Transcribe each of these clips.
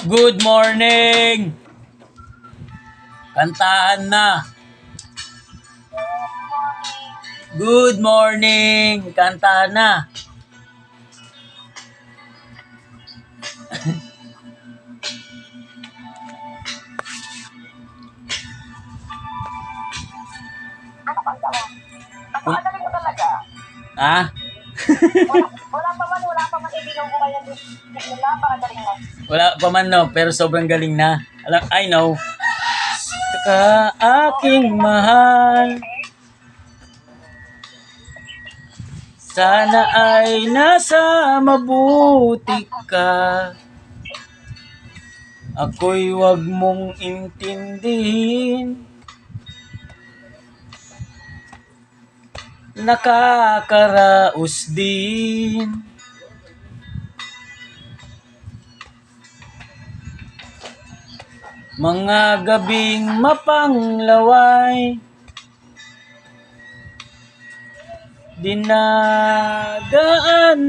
Good morning! Kantahan na. Good morning! Kantahan na. Ano kanta mo? Ang galing mo talaga. Ha? Wala pa man ibigaw ko kaya nila, pakagaling mo. Wala pa man no, pero sobrang galing na. Alam, I know. Saka aking mahal, sana ay nasa mabuti ka. Ako'y wag mong intindihin. Nakakaraos din. Mga gabing mapanglaway, dinadaan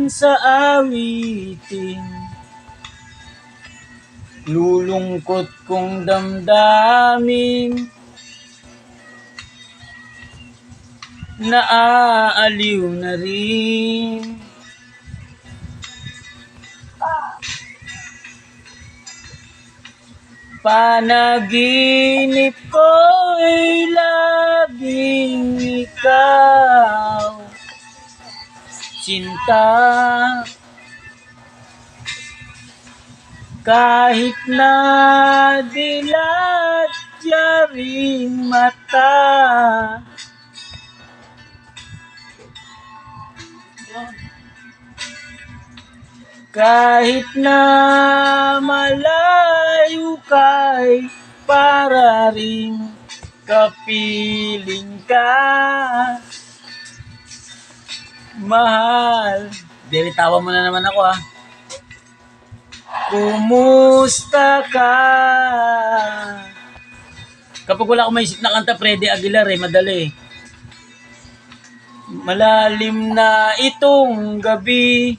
sa awitin. Lulungkot kong damdamin, naaaliw na rin. Panaginip ko'y laging ikaw, sinta. Kahit na dilat yaring mata, kahit na malayo kay para rin kapiling ka, mahal. Dili, tawa mo na naman ako ha. Kumusta ka? Kapag wala akong maisip na kanta, Freddy Aguilar madali. Malalim na itong gabi,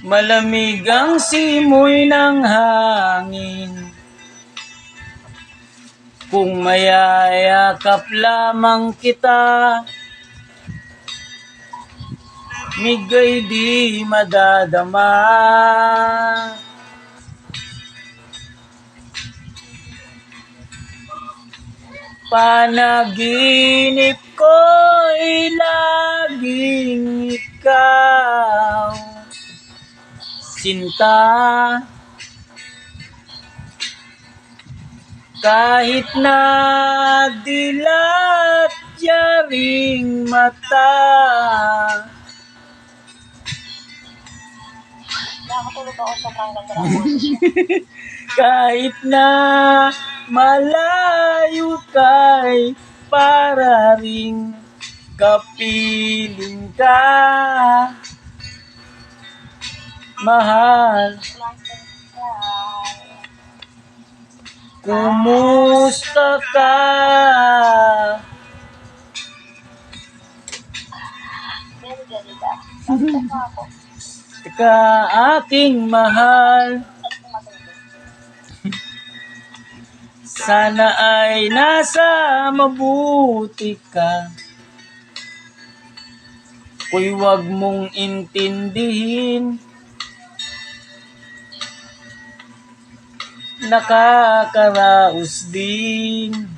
malamig ang simoy ng hangin. Kung mayayakap lamang kita, migay di madadama. Panaginip ko'y laging ikaw, sinta. Kahit na dilat yaring mata, Nakakatulog ako sa ganda ng boses. kahit na malayo kay para ring kapiling ka, mahal. Kumusta ka? Very ganita. Sabi ko ako. Teka, aking mahal, sana ay nasa mabuti ka. Kung wag mong intindihin, nakakaraos din.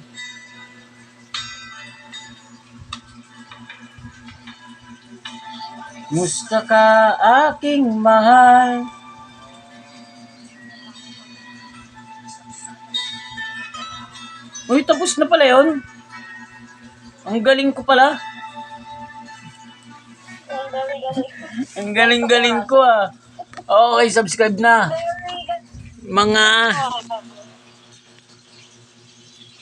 Musta ka, aking mahal? Uy, tapos na pala yun. Ang galing ko pala. Ang galing. Ang galing-galing ko ah. Okay, subscribe na. Very mga